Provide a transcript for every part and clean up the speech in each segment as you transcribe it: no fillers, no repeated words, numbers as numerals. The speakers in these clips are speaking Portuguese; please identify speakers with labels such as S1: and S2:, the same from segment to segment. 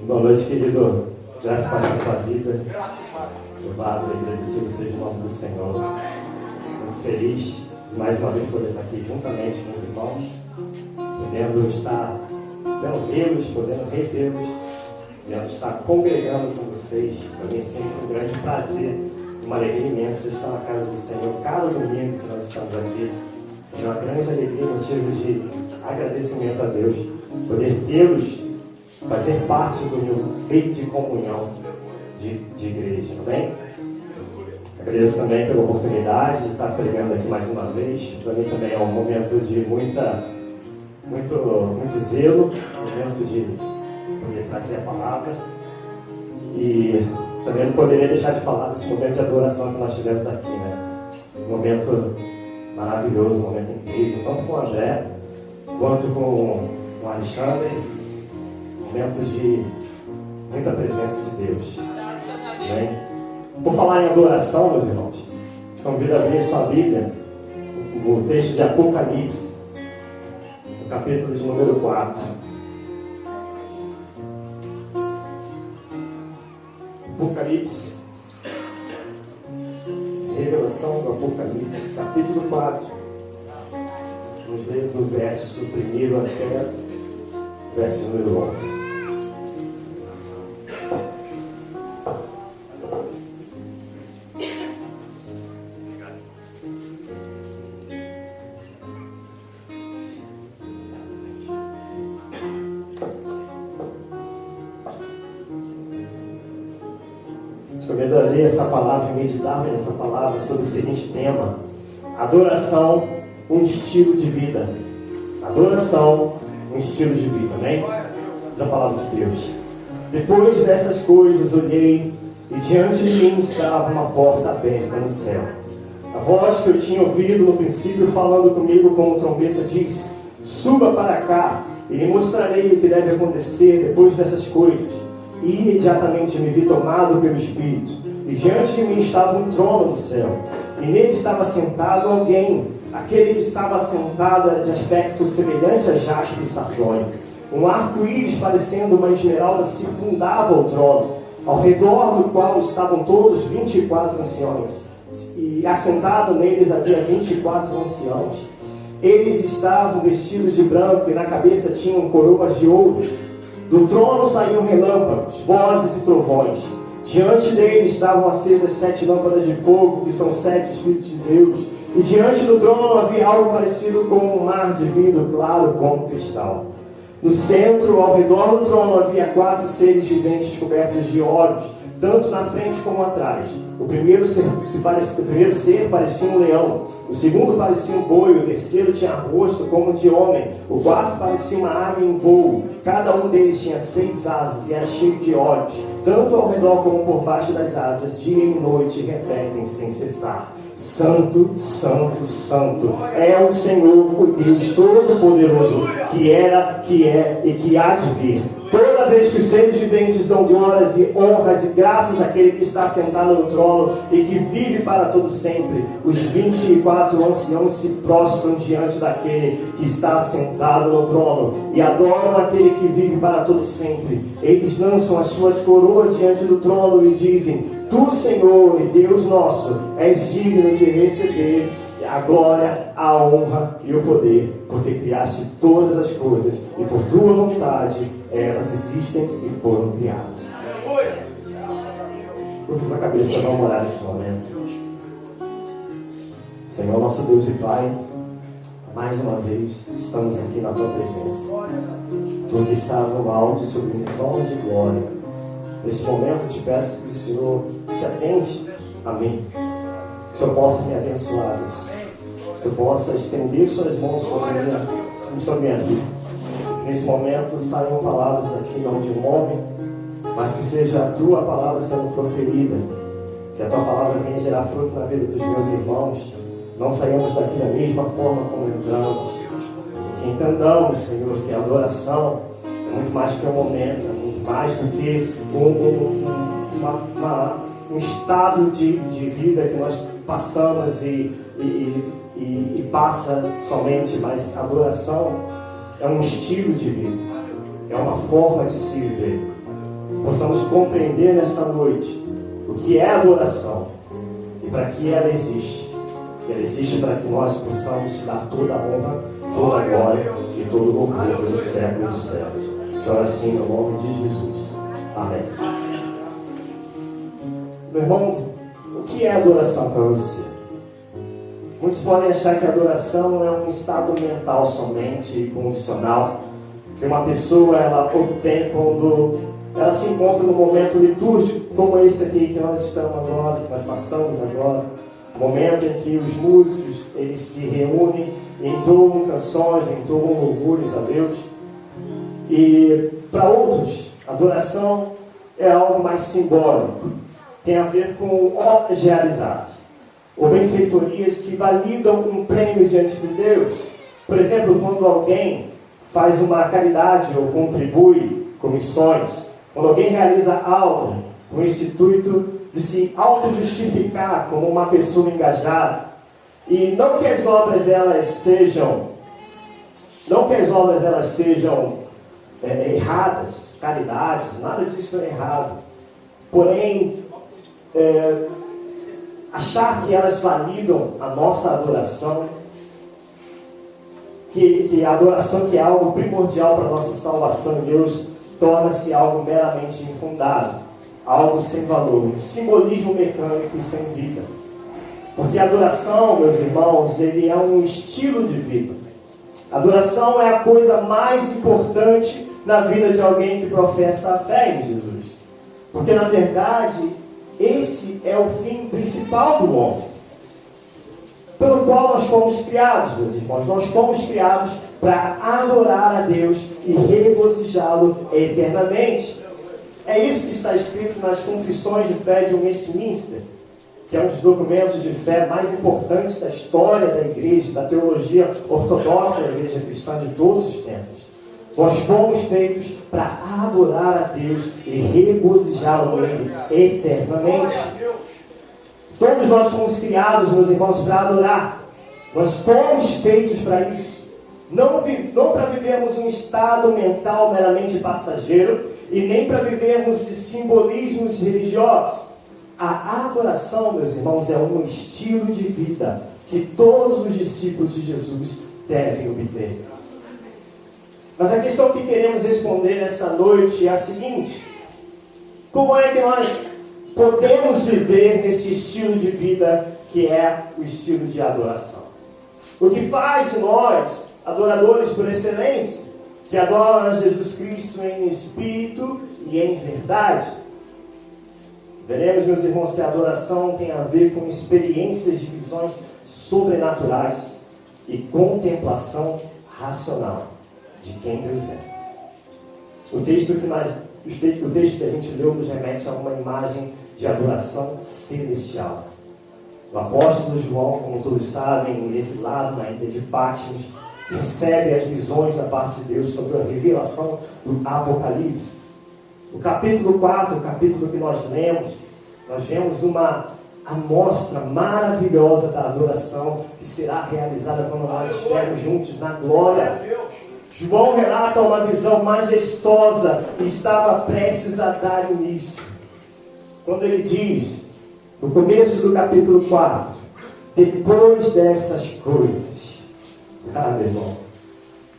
S1: Boa noite, querido. Graças a Deus pela vida. Louvado e agradecido seja o nome do Senhor. Muito feliz de mais uma vez poder estar aqui juntamente com os irmãos, podendo vê-los, podendo revê-los, podendo estar congregando com vocês. Para mim é sempre um grande prazer, uma alegria imensa estar na casa do Senhor cada domingo que nós estamos aqui. É uma grande alegria, motivo de agradecimento a Deus, poder tê-los, fazer parte do meu meio de comunhão de igreja, amém? Agradeço também pela oportunidade de estar pregando aqui mais uma vez. Para mim também é um momento de muito zelo, momento de poder trazer a palavra. E também não poderia deixar de falar desse momento de adoração que nós tivemos aqui, né? Um momento maravilhoso, um momento incrível, tanto com o André quanto com o Alexandre. Momentos de muita presença de Deus. Amém? Por falar em adoração, meus irmãos, te convido a abrir sua Bíblia no texto de Apocalipse, no capítulo de número 4. Apocalipse, revelação do Apocalipse, capítulo 4. Vamos ler do verso 1 até o verso número 11. Convido a ler essa palavra e meditar nessa palavra sobre o seguinte tema: adoração, um estilo de vida. Adoração, um estilo de vida, amém? Diz a palavra de Deus. Depois dessas coisas olhei, e diante de mim estava uma porta aberta no céu. A voz que eu tinha ouvido no princípio falando comigo como trombeta disse: suba para cá, e lhe mostrarei o que deve acontecer depois dessas coisas. E imediatamente me vi tomado pelo Espírito, e diante de mim estava um trono no céu, e nele estava sentado alguém. Aquele que estava sentado era de aspecto semelhante a jaspe e sardônio. Um arco-íris parecendo uma esmeralda circundava o trono, ao redor do qual estavam todos 24 anciões, e assentado neles havia 24 anciãos. Eles estavam vestidos de branco, e na cabeça tinham coroas de ouro. Do trono saíam relâmpagos, vozes e trovões. Diante dele estavam acesas 7 lâmpadas de fogo, que são 7 Espíritos de Deus. E diante do trono havia algo parecido com um mar de vidro claro como cristal. No centro, ao redor do trono, havia 4 seres viventes cobertos de olhos, tanto na frente como atrás. O primeiro ser parecia um leão, o segundo parecia um boi, o terceiro tinha rosto como de homem, o quarto parecia uma águia em voo. Cada um deles tinha 6 asas e era cheio de olhos, tanto ao redor como por baixo das asas. Dia e noite repetem sem cessar: Santo, Santo, Santo é o Senhor, o Deus Todo-Poderoso, que era, que é e que há de vir. Toda vez que os seres viventes dão glórias e honras e graças àquele que está sentado no trono e que vive para todo sempre, os 24 anciãos se prostram diante daquele que está sentado no trono e adoram aquele que vive para todo sempre. Eles lançam as suas coroas diante do trono e dizem: Tu, Senhor e Deus nosso, és digno de receber a glória, a honra e o poder, porque criaste todas as coisas e por tua vontade elas existem e foram criadas. Curva a cabeça, vamos orar nesse momento. Senhor, nosso Deus e Pai, mais uma vez estamos aqui na tua presença. Tu que está no alto e sobre um trono de glória. Nesse momento te peço que o Senhor se atente a mim, que o Senhor possa me abençoar, Deus. Que o Senhor possa estender suas mãos sobre minha vida. Que nesse momento saiam palavras aqui não de um homem, mas que seja a tua palavra sendo proferida. Que a tua palavra venha gerar fruto na vida dos meus irmãos. Não saiamos daqui da mesma forma como entramos. Que entendamos, Senhor, que a adoração é muito mais que um momento, é muito mais do que um estado de vida que nós passamos e passa somente, mas a adoração é um estilo de vida, é uma forma de se viver. possamos compreender nesta noite o que é adoração e para que ela existe. Ela existe para que nós possamos dar toda a honra, toda a glória e todo o louvor pelos séculos dos séculos. Choro assim no nome de Jesus. Amém. Meu irmão, o que é adoração para você? Muitos podem achar que a adoração é um estado mental somente, condicional, que uma pessoa ela obtém quando ela se encontra num momento litúrgico como esse aqui que nós estamos agora, que nós passamos agora, momento em que os músicos eles se reúnem, entoam canções, entoam louvores a Deus. E para outros, adoração é algo mais simbólico, tem a ver com obras realizadas, ou benfeitorias que validam um prêmio diante de Deus. Por exemplo, quando alguém faz uma caridade ou contribui com missões, quando alguém realiza algo com esse intuito de se auto-justificar como uma pessoa engajada, e não que as obras elas sejam erradas, caridades, nada disso é errado. Porém, achar que elas validam a nossa adoração, que a adoração que é algo primordial para a nossa salvação em Deus, torna-se algo meramente infundado, algo sem valor, um simbolismo mecânico e sem vida. Porque a adoração, meus irmãos, ele é um estilo de vida. A adoração é a coisa mais importante na vida de alguém que professa a fé em Jesus. Porque, na verdade, esse é o fim principal do homem, pelo qual nós fomos criados, meus irmãos. Nós fomos criados para adorar a Deus e regozijá-lo eternamente. É isso que está escrito nas Confissões de Fé de Westminster, que é um dos documentos de fé mais importantes da história da igreja, da teologia ortodoxa da igreja cristã de todos os tempos. Nós fomos feitos para adorar a Deus e regozijá-lo nele eternamente. Todos nós fomos criados, meus irmãos, para adorar. Nós fomos feitos para isso. Não para vivermos um estado mental meramente passageiro e nem para vivermos de simbolismos religiosos. A adoração, meus irmãos, é um estilo de vida que todos os discípulos de Jesus devem obter. Mas a questão que queremos responder nessa noite é a seguinte: como é que nós podemos viver nesse estilo de vida que é o estilo de adoração? O que faz de nós adoradores por excelência, que adoram a Jesus Cristo em espírito e em verdade? Veremos, meus irmãos, que a adoração tem a ver com experiências de visões sobrenaturais e contemplação racional de quem Deus é. O texto que a gente leu nos remete a uma imagem de adoração celestial. O apóstolo João, como todos sabem, exilado na ilha de Patmos, recebe as visões da parte de Deus sobre a revelação do Apocalipse. O capítulo 4, o capítulo que nós lemos, nós vemos uma amostra maravilhosa da adoração que será realizada quando nós estivermos juntos na glória. João relata uma visão majestosa e estava prestes a dar início. Quando ele diz, no começo do capítulo 4, depois dessas coisas. Meu irmão,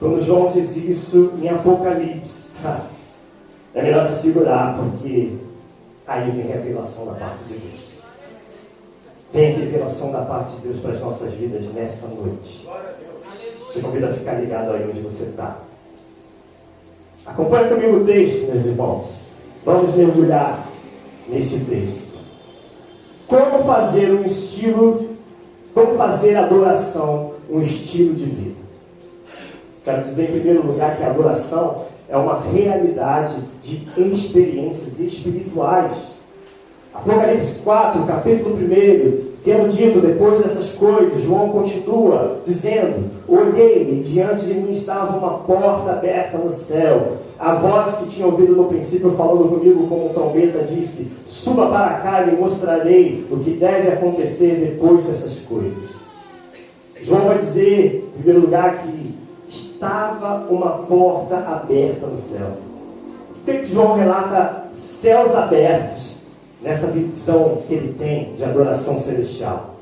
S1: quando João diz isso em Apocalipse, é melhor se segurar, porque aí vem revelação da parte de Deus. Vem revelação da parte de Deus para as nossas vidas nessa noite. Te convido a ficar ligado aí onde você está. Acompanhe comigo o texto, meus irmãos. Vamos mergulhar nesse texto. Como fazer a adoração um estilo de vida? Quero dizer, em primeiro lugar, que a adoração é uma realidade de experiências espirituais. Apocalipse 4, capítulo 1, tendo dito, depois dessas coisas, João continua dizendo: olhei e diante de mim estava uma porta aberta no céu. A voz que tinha ouvido no princípio falando comigo como trombeta disse: suba para cá e lhe mostrarei o que deve acontecer depois dessas coisas. João vai dizer, em primeiro lugar, que estava uma porta aberta no céu. Por que João relata céus abertos nessa visão que ele tem de adoração celestial?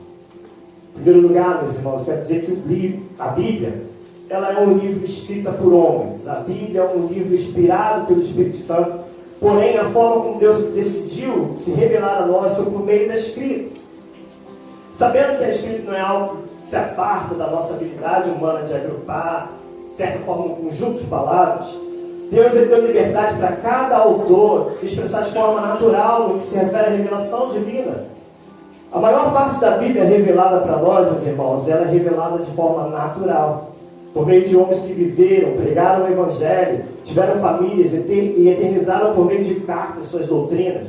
S1: Em primeiro lugar, meus irmãos, eu quero dizer que a Bíblia, ela é um livro escrito por homens. A Bíblia é um livro inspirado pelo Espírito Santo. Porém, a forma como Deus decidiu se revelar a nós foi por meio da escrita. Sabendo que a escrita não é algo que se aparta da nossa habilidade humana de agrupar, de certa forma, um conjunto de palavras, Deus deu liberdade para cada autor se expressar de forma natural no que se refere à revelação divina. A maior parte da Bíblia revelada para nós, meus irmãos, ela é revelada de forma natural, por meio de homens que viveram, pregaram o Evangelho, tiveram famílias e eternizaram por meio de cartas suas doutrinas.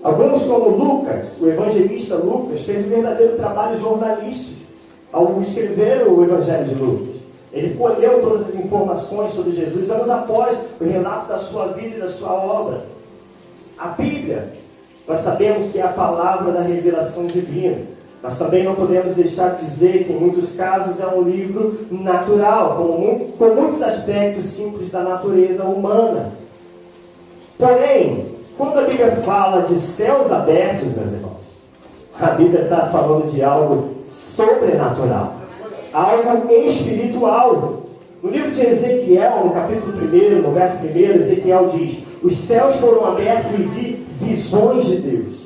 S1: Alguns, como Lucas, o evangelista Lucas, fez um verdadeiro trabalho jornalístico ao escrever o Evangelho de Lucas. Ele colheu todas as informações sobre Jesus anos após o relato da sua vida e da sua obra. A Bíblia, nós sabemos que é a palavra da revelação divina. Mas também não podemos deixar de dizer que em muitos casos é um livro natural, com muitos aspectos simples da natureza humana. Porém, quando a Bíblia fala de céus abertos, meus irmãos, a Bíblia está falando de algo sobrenatural, algo espiritual. No livro de Ezequiel, no capítulo 1, no verso 1, Ezequiel diz: os céus foram abertos e vi visões de Deus.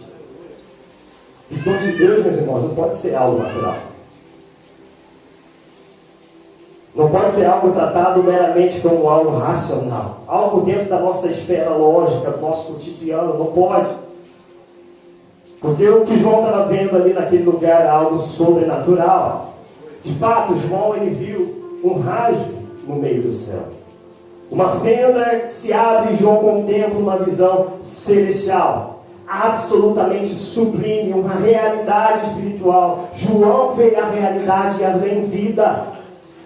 S1: Visões de Deus, meus irmãos, não pode ser algo natural. Não pode ser algo tratado meramente como algo racional. Algo dentro da nossa esfera lógica, do nosso cotidiano, não pode. Porque o que João estava vendo ali naquele lugar era algo sobrenatural. De fato, João, ele viu um raio no meio do céu. Uma fenda que se abre e João contempla uma visão celestial. Absolutamente sublime, uma realidade espiritual. João vê a realidade e a vê em vida.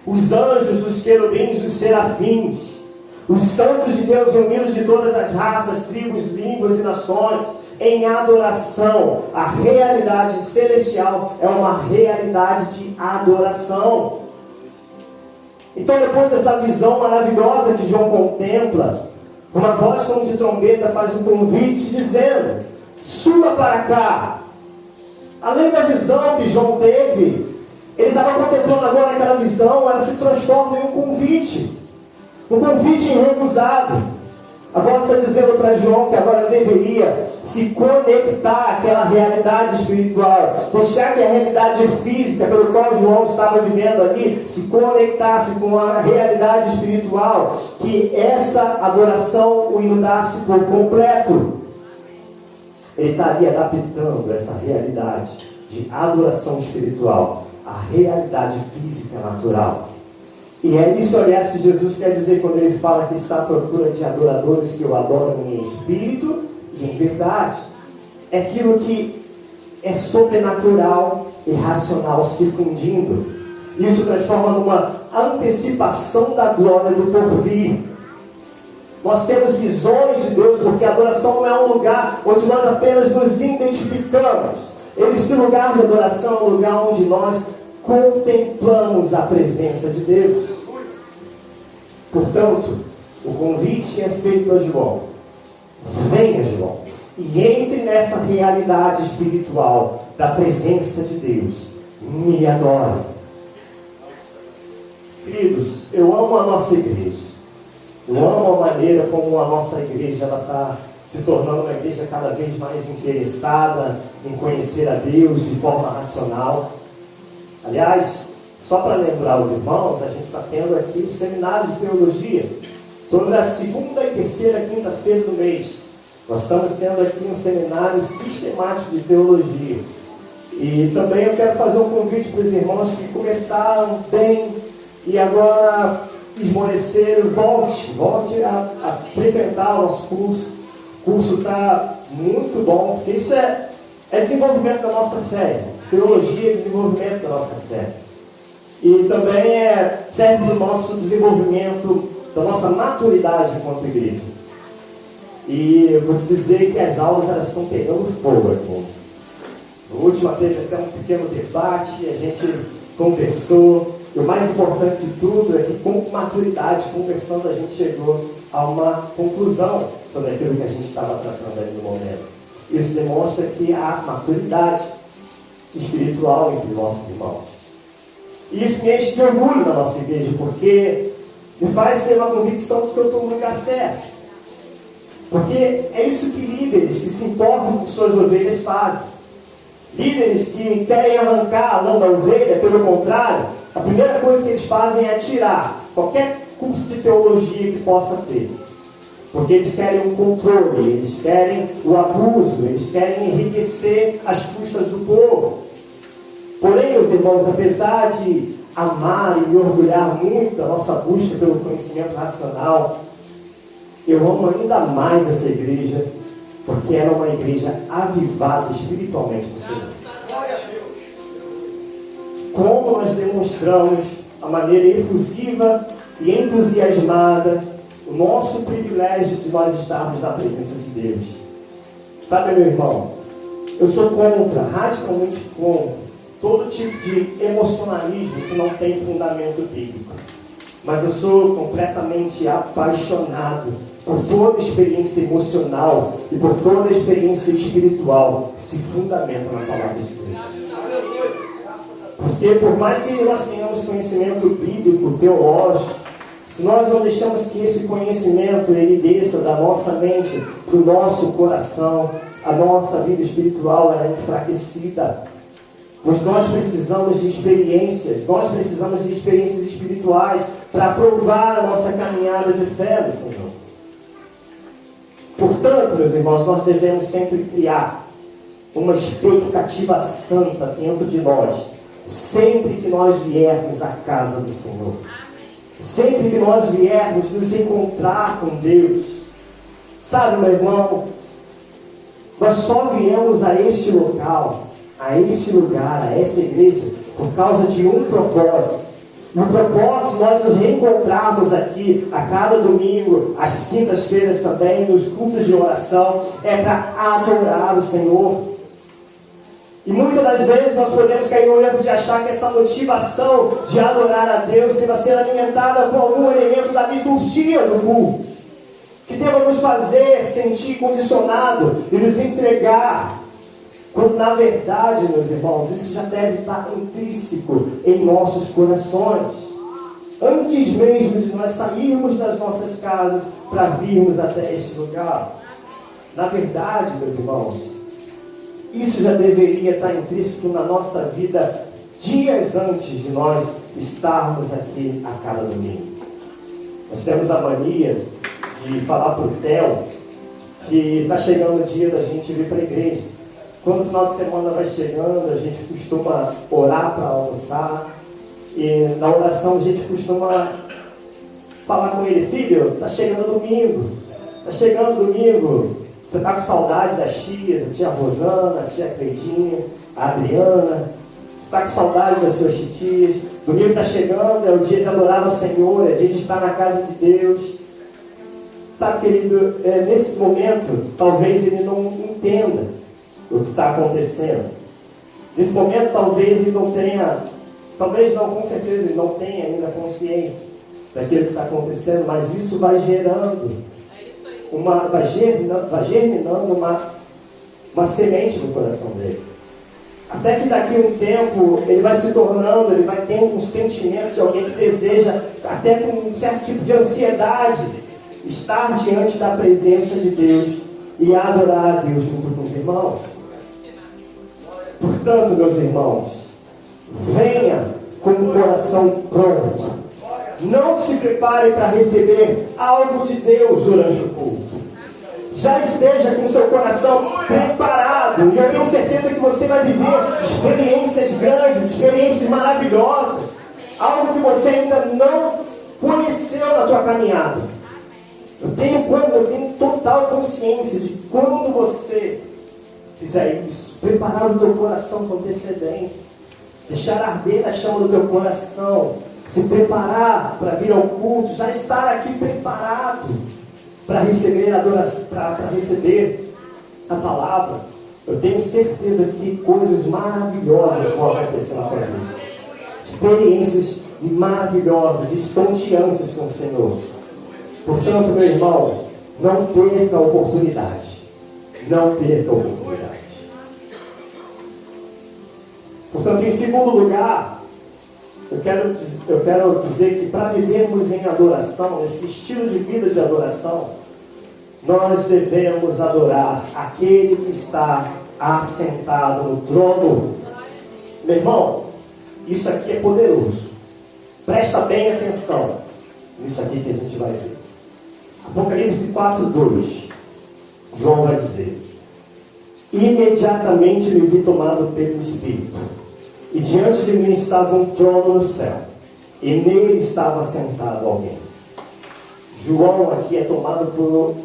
S1: Os anjos, os querubins, os serafins, os santos de Deus reunidos de todas as raças, tribos, línguas e nações, em adoração. A realidade celestial é uma realidade de adoração. Então, depois dessa visão maravilhosa que João contempla, uma voz como de trombeta faz um convite dizendo: suba para cá. Além da visão que João teve, ele estava contemplando agora aquela visão, ela se transforma em um convite irrecusado. A voz está dizendo para João que agora deveria se conectar àquela realidade espiritual, deixar que a realidade física pelo qual João estava vivendo ali se conectasse com a realidade espiritual, que essa adoração o inundasse por completo. Ele estaria adaptando essa realidade de adoração espiritual à realidade física natural. E é isso, aliás, que Jesus quer dizer quando ele fala que está à procura de adoradores que o adoram em espírito e em verdade. É aquilo que é sobrenatural e racional se fundindo. Isso transforma numa antecipação da glória do porvir. Nós temos visões de Deus, porque a adoração não é um lugar onde nós apenas nos identificamos. Esse lugar de adoração é um lugar onde nós contemplamos a presença de Deus. Portanto, o convite é feito a João: venha, João, e entre nessa realidade espiritual da presença de Deus. Me adore. Queridos, eu amo a nossa igreja. Eu amo a maneira como a nossa igreja está se tornando uma igreja cada vez mais interessada em conhecer a Deus de forma racional. Aliás, só para lembrar os irmãos, a gente está tendo aqui o seminário de teologia, toda segunda e terceira quinta-feira do mês. Nós estamos tendo aqui um seminário sistemático de teologia. E também eu quero fazer um convite para os irmãos que começaram bem e agora esmoreceram. Volte a frequentar o nosso curso. O curso está muito bom, porque isso é desenvolvimento da nossa fé. Teologia é desenvolvimento da nossa fé. E também serve para o nosso desenvolvimento, da nossa maturidade enquanto igreja. E eu vou te dizer que as aulas elas estão pegando fogo aqui. No último teve até um pequeno debate, a gente conversou. E o mais importante de tudo é que com maturidade, conversando, a gente chegou a uma conclusão sobre aquilo que a gente estava tratando ali no momento. Isso demonstra que há maturidade espiritual entre nossos irmãos. E isso me enche de orgulho na nossa igreja, porque me faz ter uma convicção de que eu estou no lugar certo. Porque é isso que líderes que se importam com suas ovelhas fazem. Líderes que querem arrancar a lã da ovelha, pelo contrário, a primeira coisa que eles fazem é tirar qualquer curso de teologia que possa ter. Porque eles querem o controle, eles querem o abuso, eles querem enriquecer as custas do povo. Porém, meus irmãos, apesar de amar e me orgulhar muito da nossa busca pelo conhecimento racional, eu amo ainda mais essa igreja, porque ela é uma igreja avivada espiritualmente no Senhor. Como nós demonstramos a maneira efusiva e entusiasmada o nosso privilégio de nós estarmos na presença de Deus. Sabe, meu irmão, eu sou contra, radicalmente contra, todo tipo de emocionalismo que não tem fundamento bíblico. Mas eu sou completamente apaixonado por toda experiência emocional e por toda experiência espiritual que se fundamenta na palavra de Deus. Porque por mais que nós tenhamos conhecimento bíblico, teológico, se nós não deixamos que esse conhecimento ele desça da nossa mente para o nosso coração, a nossa vida espiritual é enfraquecida. Pois nós precisamos de experiências espirituais para provar a nossa caminhada de fé do Senhor. Portanto, meus irmãos, nós devemos sempre criar uma expectativa santa dentro de nós, sempre que nós viermos à casa do Senhor. Sempre que nós viermos nos encontrar com Deus. Sabe, meu irmão, nós só viemos a este local, a este lugar, a esta igreja, por causa de um propósito. O propósito nós nos reencontrarmos aqui a cada domingo, às quintas-feiras também, nos cultos de oração, é para adorar o Senhor. E muitas das vezes nós podemos cair no erro de achar que essa motivação de adorar a Deus deva ser alimentada com algum elemento da liturgia do culto, que deva nos fazer sentir condicionado e nos entregar. Quando na verdade, meus irmãos, isso já deve estar intrínseco em nossos corações. Antes mesmo de nós sairmos das nossas casas para virmos até este lugar. Na verdade, meus irmãos, isso já deveria estar intrínseco na nossa vida dias antes de nós estarmos aqui a cada domingo. Nós temos a mania de falar para o Theo que está chegando o dia da gente vir para a igreja. Quando o final de semana vai chegando, a gente costuma orar para almoçar. E na oração a gente costuma falar com ele: filho, está chegando domingo. Está chegando domingo. Você está com saudade das tias, a tia Rosana, a tia Cleidinha, a Adriana. Você está com saudade das suas titias. Domingo está chegando, é o dia de adorar o Senhor, é o dia de estar na casa de Deus. Sabe, querido, nesse momento, talvez ele não entenda o que está acontecendo. Nesse momento, talvez ele não tenha, talvez não, com certeza ele não tenha ainda consciência daquilo que está acontecendo, mas isso vai gerando, vai germinando uma semente no coração dele. Até que daqui a um tempo, ele vai se tornando, ele vai tendo um sentimento de alguém que deseja, até com um certo tipo de ansiedade, estar diante da presença de Deus e adorar a Deus junto com os irmãos. Portanto, meus irmãos, venha com o coração pronto. Não se prepare para receber algo de Deus durante o culto. Já esteja com o seu coração preparado. E eu tenho certeza que você vai viver experiências grandes, experiências maravilhosas. Algo que você ainda não conheceu na tua caminhada. Eu tenho total consciência de quando você fizer isso, preparar o teu coração com antecedência, deixar arder a chama do teu coração, se preparar para vir ao culto, já estar aqui preparado para receber a adoração, para receber a palavra. Eu tenho certeza que coisas maravilhosas vão acontecer na tua vida. Experiências maravilhosas, estonteantes com o Senhor. Portanto, meu irmão, não perca a oportunidade. Não perca a oportunidade. Portanto, em segundo lugar, eu quero dizer que para vivermos em adoração, nesse estilo de vida de adoração, nós devemos adorar aquele que está assentado no trono. Meu irmão, isso aqui é poderoso. Presta bem atenção nisso aqui que a gente vai ver. Apocalipse 4:2. João vai dizer: imediatamente me vi tomado pelo Espírito, e diante de mim estava um trono no céu, e nele estava sentado alguém. João aqui é tomado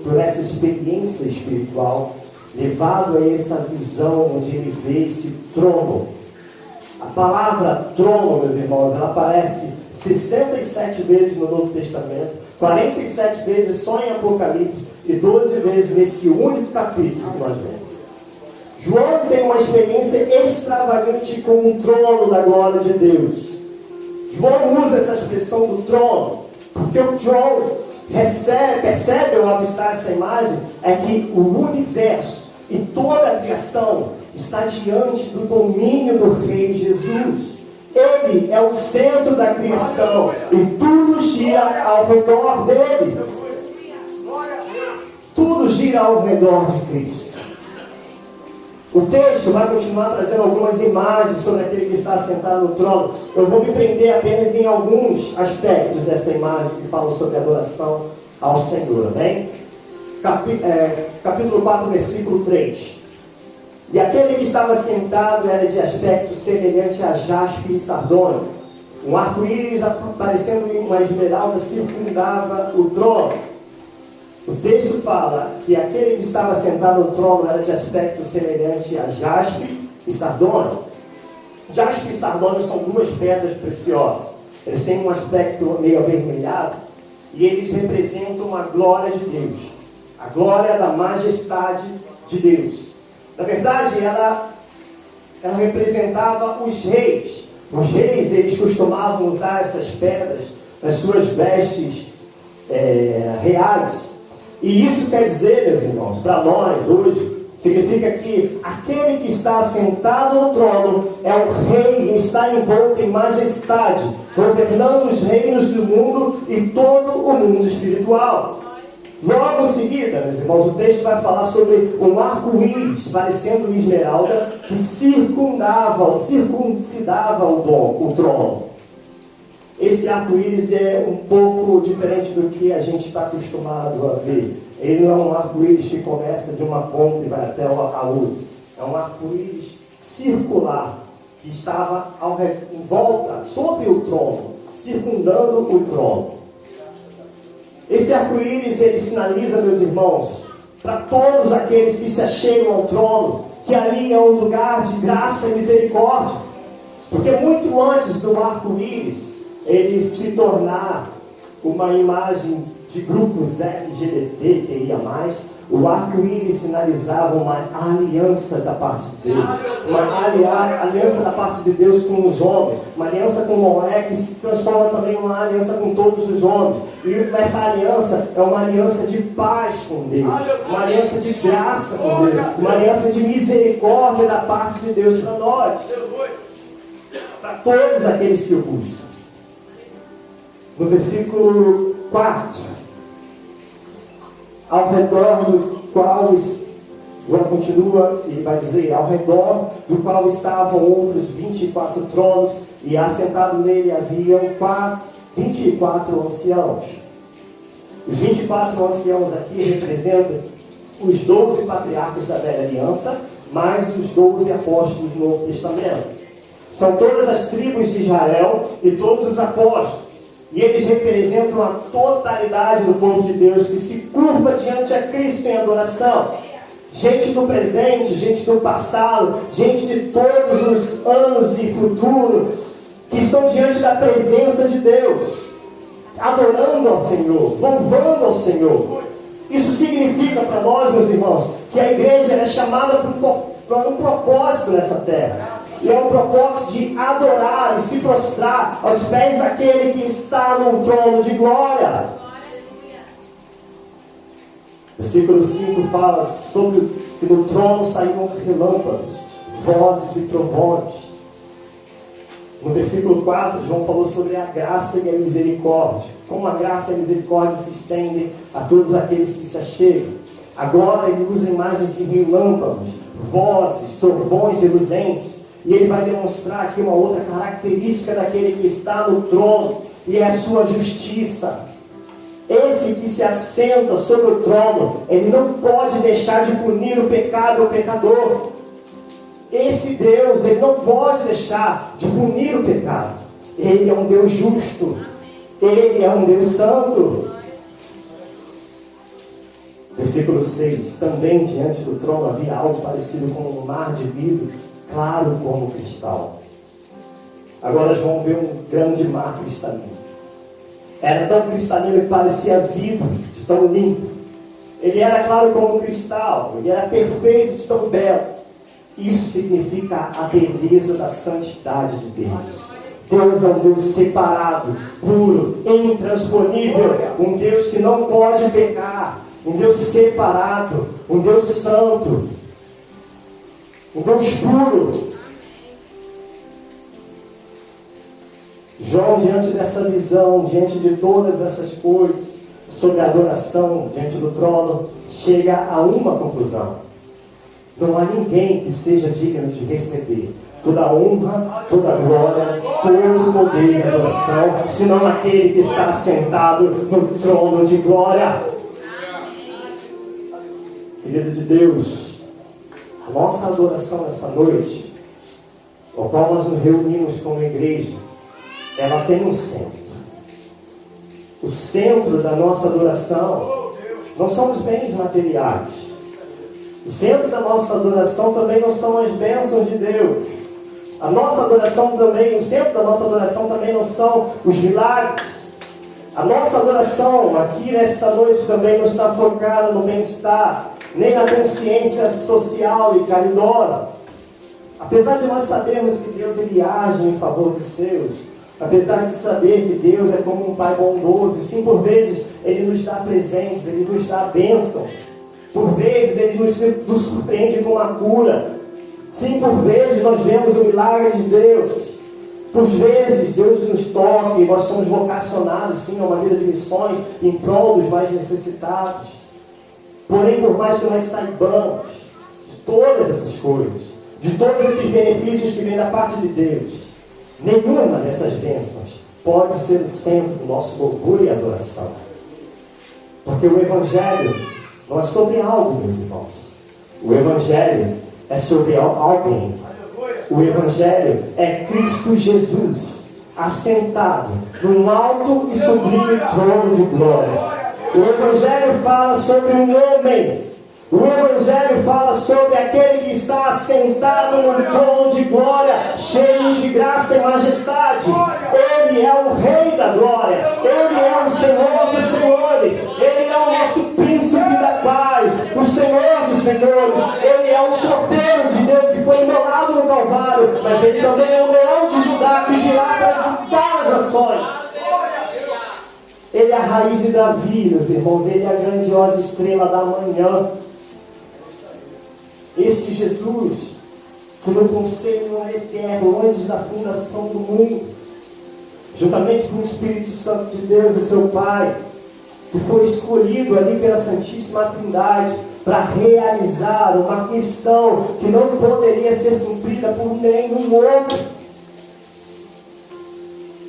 S1: por essa experiência espiritual, levado a essa visão onde ele vê esse trono. A palavra trono, meus irmãos, ela aparece 67 vezes no Novo Testamento, 47 vezes só em Apocalipse e 12 vezes nesse único capítulo que nós vemos. João tem uma experiência extravagante com o trono da glória de Deus. João usa essa expressão do trono, porque o João percebe ao avistar essa imagem, é que o universo e toda a criação está diante do domínio do Rei Jesus. Ele é o centro da criação e tudo gira ao redor dele. Tudo gira ao redor de Cristo. O texto vai continuar trazendo algumas imagens sobre aquele que está sentado no trono. Eu vou me prender apenas em alguns aspectos dessa imagem que falam sobre adoração ao Senhor, amém? Capítulo 4, versículo 3. E aquele que estava sentado era de aspecto semelhante a jaspe e sardônio. Um arco-íris parecendo uma esmeralda circundava o trono. O texto fala que aquele que estava sentado no trono era de aspecto semelhante a jaspe e sardônio. Jaspe e sardônio são duas pedras preciosas. Eles têm um aspecto meio avermelhado e eles representam a glória de Deus, a glória da majestade de Deus. Na verdade, ela representava os reis. Os reis, eles costumavam usar essas pedras nas suas vestes reais. E isso quer dizer, meus irmãos, para nós hoje, significa que aquele que está sentado no trono é o rei e está envolto em majestade, governando os reinos do mundo e todo o mundo espiritual. Logo em seguida, meus irmãos, o texto vai falar sobre um arco-íris parecendo uma esmeralda que circuncidava o trono. Esse arco-íris é um pouco diferente do que a gente está acostumado a ver. Ele não é um arco-íris que começa de uma ponta e vai até a lua. É um arco-íris circular que estava em volta, sobre o trono, circundando o trono. Esse arco-íris, ele sinaliza, meus irmãos, para todos aqueles que se achegam ao trono, que ali é um lugar de graça e misericórdia. Porque muito antes do arco-íris ele se tornar uma imagem de grupos LGBT, que ia mais, o arco-íris sinalizava uma aliança da parte de Deus, uma aliança da parte de Deus com os homens, uma aliança com Noé que se transforma também em uma aliança com todos os homens. E essa aliança é uma aliança de paz com Deus, uma aliança de graça com Deus, uma aliança de misericórdia da parte de Deus para nós, para todos aqueles que o buscam. No versículo 4, ao redor do qual, João continua, ele vai dizer, ao redor do qual estavam outros 24 tronos, e assentado nele haviam 24 anciãos. Os 24 anciãos aqui representam os 12 patriarcas da velha aliança, mais os 12 apóstolos do Novo Testamento. São todas as tribos de Israel e todos os apóstolos. E eles representam a totalidade do povo de Deus que se curva diante a Cristo em adoração. Gente do presente, gente do passado, gente de todos os anos e futuro, que estão diante da presença de Deus, adorando ao Senhor, louvando ao Senhor. Isso significa para nós, meus irmãos, que a igreja é chamada para um propósito nessa terra. E é um propósito de adorar e se prostrar aos pés daquele que está no trono de glória. Versículo 5 fala sobre que no trono saíram relâmpagos, vozes e trovões. No versículo 4, João falou sobre a graça e a misericórdia. Como a graça e a misericórdia se estendem a todos aqueles que se achegam. Agora ele usa imagens de relâmpagos, vozes, trovões reluzentes. E ele vai demonstrar aqui uma outra característica daquele que está no trono. E é a sua justiça. Esse que se assenta sobre o trono, ele não pode deixar de punir o pecado ou o pecador. Esse Deus, ele não pode deixar de punir o pecado. Ele é um Deus justo. Ele é um Deus santo. Versículo 6. Também diante do trono havia algo parecido com um mar de vidro, claro como cristal. Agora João vê um grande mar cristalino. Era tão cristalino que parecia vidro, de tão limpo. Ele era claro como cristal. Ele era perfeito, de tão belo. Isso significa a beleza da santidade de Deus. Deus é um Deus separado, puro, intransponível. Um Deus que não pode pecar. Um Deus separado. Um Deus santo. Um Deus puro. João, diante dessa visão, diante de todas essas coisas, sobre a adoração diante do trono, chega a uma conclusão. Não há ninguém que seja digno de receber toda a honra, toda a glória, todo o poder e adoração, senão aquele que está sentado no trono de glória. Querido de Deus, a nossa adoração nessa noite, ao qual nós nos reunimos como igreja, ela tem um centro. O centro da nossa adoração não são os bens materiais. O centro da nossa adoração também não são as bênçãos de Deus. A nossa adoração também, o centro da nossa adoração também não são os milagres. A nossa adoração aqui nesta noite também não está focada no bem-estar, nem na consciência social e caridosa. Apesar de nós sabermos que Deus ele age em favor dos seus, apesar de saber que Deus é como um Pai bondoso, e sim, por vezes, Ele nos dá presença, Ele nos dá bênção. Por vezes, Ele nos surpreende com uma cura. Sim, por vezes, nós vemos o milagre de Deus. Por vezes, Deus nos toca e nós somos vocacionados, sim, a uma vida de missões em prol dos mais necessitados. Porém, por mais que nós saibamos de todas essas coisas, de todos esses benefícios que vêm da parte de Deus, nenhuma dessas bênçãos pode ser o centro do nosso louvor e adoração. Porque o Evangelho não é sobre algo, meus irmãos. O Evangelho é sobre alguém. O Evangelho é Cristo Jesus, assentado num alto e sublime trono de glória. O Evangelho fala sobre um homem. O Evangelho fala sobre aquele que está assentado no trono de glória, cheio de graça e majestade. Ele é o Rei da glória. Ele é o Senhor dos senhores. Ele é o nosso príncipe da paz, o Senhor dos senhores. Ele é o Cordeiro de Deus que foi imolado no Calvário, mas ele também é o leão de Judá que virá para julgar as nações. Ele é a raiz de Davi, meus irmãos. Ele é a grandiosa estrela da manhã. Este Jesus, que no conselho eterno, antes da fundação do mundo, juntamente com o Espírito Santo de Deus e seu Pai, que foi escolhido ali pela Santíssima Trindade para realizar uma missão que não poderia ser cumprida por nenhum outro.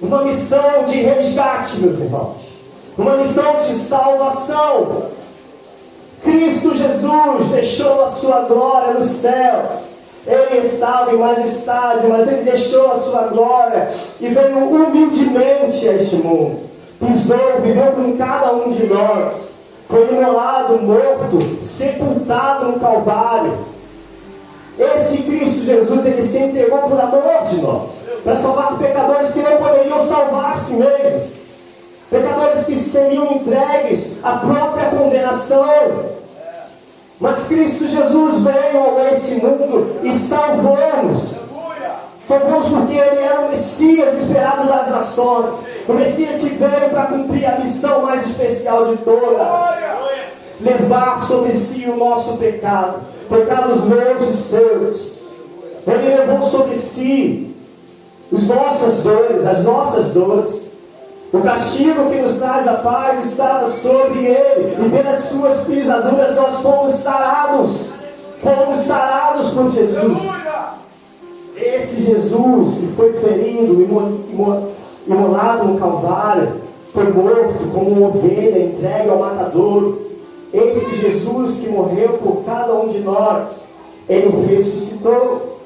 S1: Uma missão de resgate, meus irmãos. Uma missão de salvação. Cristo Jesus deixou a sua glória nos céus. Ele estava em majestade, mas Ele deixou a sua glória e veio humildemente a este mundo. Pisou, viveu com cada um de nós. Foi imolado, morto, sepultado no Calvário. Esse Cristo Jesus, Ele se entregou por amor de nós, para salvar pecadores que não poderiam salvar a si mesmos. Pecadores que seriam entregues à própria condenação. Mas Cristo Jesus veio a esse mundo e salvou-nos. Salvou-nos porque Ele era o Messias esperado das nações. O Messias que veio para cumprir a missão mais especial de todas. levar sobre si o nosso pecado, pecados meus e seus. Ele levou sobre si as nossas dores. O castigo que nos traz a paz estava sobre ele, e pelas suas pisaduras nós fomos sarados. Fomos sarados por Jesus. Esse Jesus que foi ferido, imolado no Calvário, foi morto como uma ovelha entregue ao matadouro. Esse Jesus que morreu por cada um de nós, ele ressuscitou.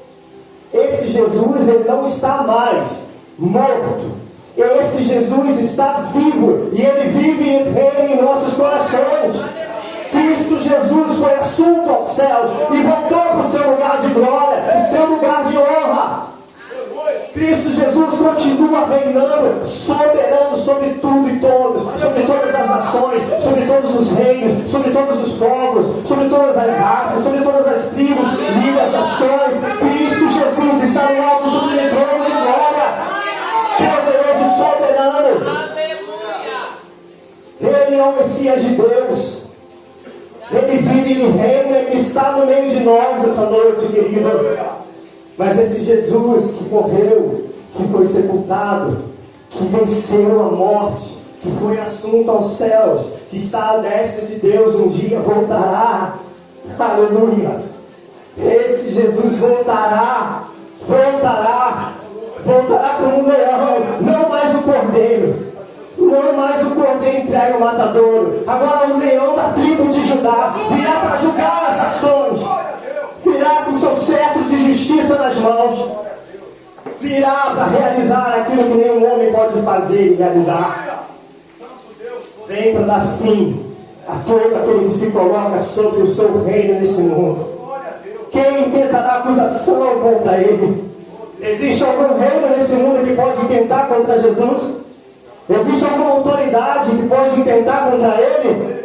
S1: Esse Jesus, ele não está mais morto. Esse Jesus está vivo, e ele vive e reina em nossos corações. Cristo Jesus foi assunto aos céus e voltou para o seu lugar de glória, o seu lugar de honra. Cristo Jesus continua reinando, soberano sobre tudo e todos, sobre todas as nações, sobre todos os reinos, sobre todos os povos, sobre todas as raças, sobre todas as tribos, línguas, nações. Cristo Jesus está no alto sublime trono de glória, poderoso, soberano. Ele é o Messias de Deus. Ele vive, ele reina, ele está no meio de nós nessa noite, querido. Mas esse Jesus que morreu, que foi sepultado, que venceu a morte, que foi assunto aos céus, que está à destra de Deus, um dia voltará. Aleluia. Esse Jesus voltará como um leão, não mais o cordeiro. Não mais o cordeiro entregue ao matadouro. Agora o leão da tribo de Judá virá para julgar as nações. Virá com seu cetro de justiça nas mãos. Virá para realizar aquilo que nenhum homem pode fazer e realizar. Vem para dar fim a todo aquele que se coloca sobre o seu reino nesse mundo. Quem tentará acusação contra ele? Existe algum reino nesse mundo que pode tentar contra Jesus? Existe alguma autoridade que pode intentar contra ele?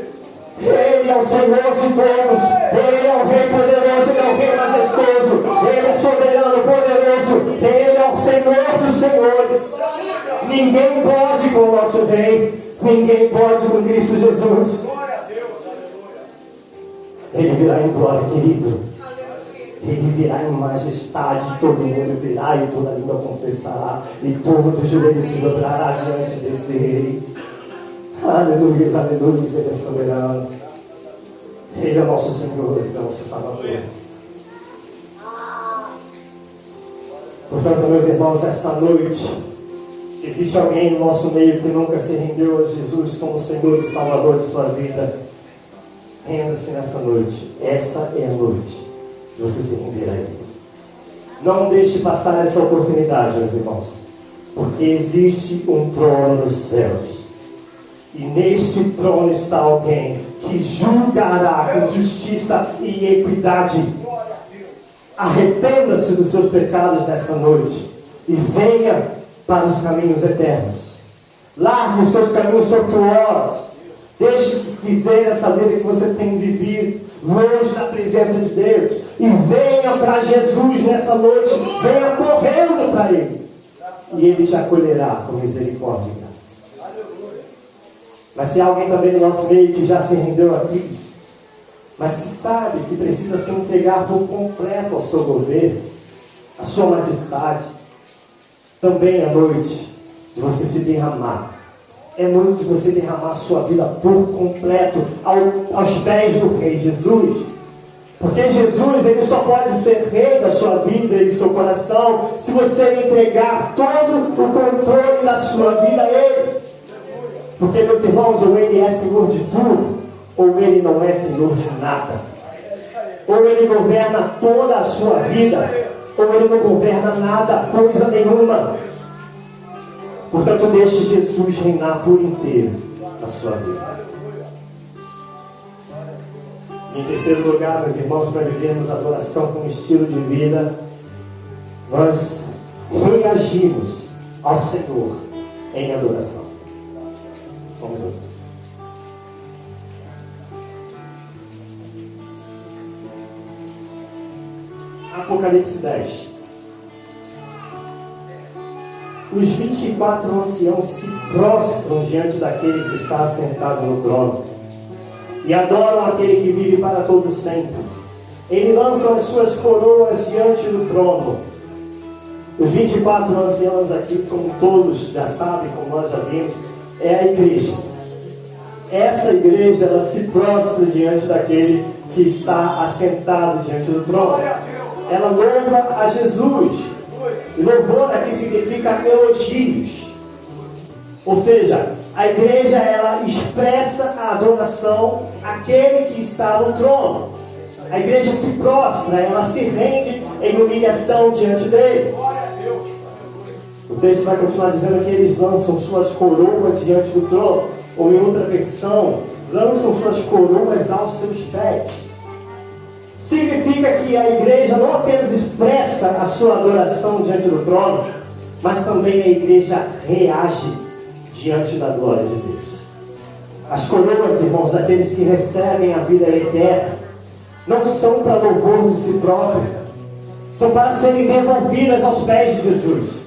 S1: Ele é o Senhor de todos. Ele é o Rei poderoso. Ele é o Rei majestoso. Ele é soberano, poderoso. Ele é o Senhor dos senhores. Ninguém pode com o nosso Rei. Ninguém pode com Cristo Jesus. Ele virá em glória, querido. Ele virá em majestade, todo mundo virá e toda língua confessará, e todo joelho se dobrará diante desse Rei. Aleluia, aleluia, Ele é soberano. Ele é nosso Senhor, Ele é nosso Salvador. Portanto, meus irmãos, esta noite, se existe alguém no nosso meio que nunca se rendeu a Jesus como Senhor e Salvador de sua vida, renda-se nessa noite. Essa é a noite de você se render a Ele. Não deixe passar essa oportunidade, meus irmãos, porque existe um trono nos céus, e neste trono está alguém que julgará com justiça e equidade. Arrependa-se dos seus pecados nessa noite e venha para os caminhos eternos. Largue os seus caminhos tortuosos. Deixe de viver essa vida que você tem vivido, longe da presença de Deus, e venha para Jesus nessa noite. Venha correndo para Ele, e Ele te acolherá com misericórdia e graça. Mas se há alguém também no nosso meio que já se rendeu a Cristo, mas que sabe que precisa se entregar por completo ao seu governo, à sua majestade, também é noite de você se derramar. É noite de você derramar a sua vida por completo aos pés do Rei Jesus. Porque Jesus, Ele só pode ser Rei da sua vida e do seu coração se você entregar todo o controle da sua vida a Ele. Porque, meus irmãos, ou Ele é Senhor de tudo, ou Ele não é Senhor de nada. Ou Ele governa toda a sua vida, ou Ele não governa nada, coisa nenhuma. Portanto, deixe Jesus reinar por inteiro na sua vida. Em terceiro lugar, meus irmãos, para vivermos a adoração como estilo de vida, nós reagimos ao Senhor em adoração. Só um minuto. Apocalipse 10. Os 24 anciãos se prostram diante daquele que está assentado no trono e adoram aquele que vive para todo sempre. Eles lançam as suas coroas diante do trono. Os 24 anciãos aqui, como todos já sabem, como nós já vimos, é a igreja. Essa igreja, ela se prostra diante daquele que está assentado diante do trono. Ela louva a Jesus. E louvor aqui significa elogios. Ou seja, a igreja, ela expressa a adoração àquele que está no trono. A igreja se prostra, ela se rende em humilhação diante dele. O texto vai continuar dizendo que eles lançam suas coroas diante do trono. Ou em outra versão, lançam suas coroas aos seus pés. Significa que a igreja não apenas expressa a sua adoração diante do trono, mas também a igreja reage diante da glória de Deus. As coroas, irmãos, daqueles que recebem a vida eterna, não são para louvor de si próprio, são para serem devolvidas aos pés de Jesus.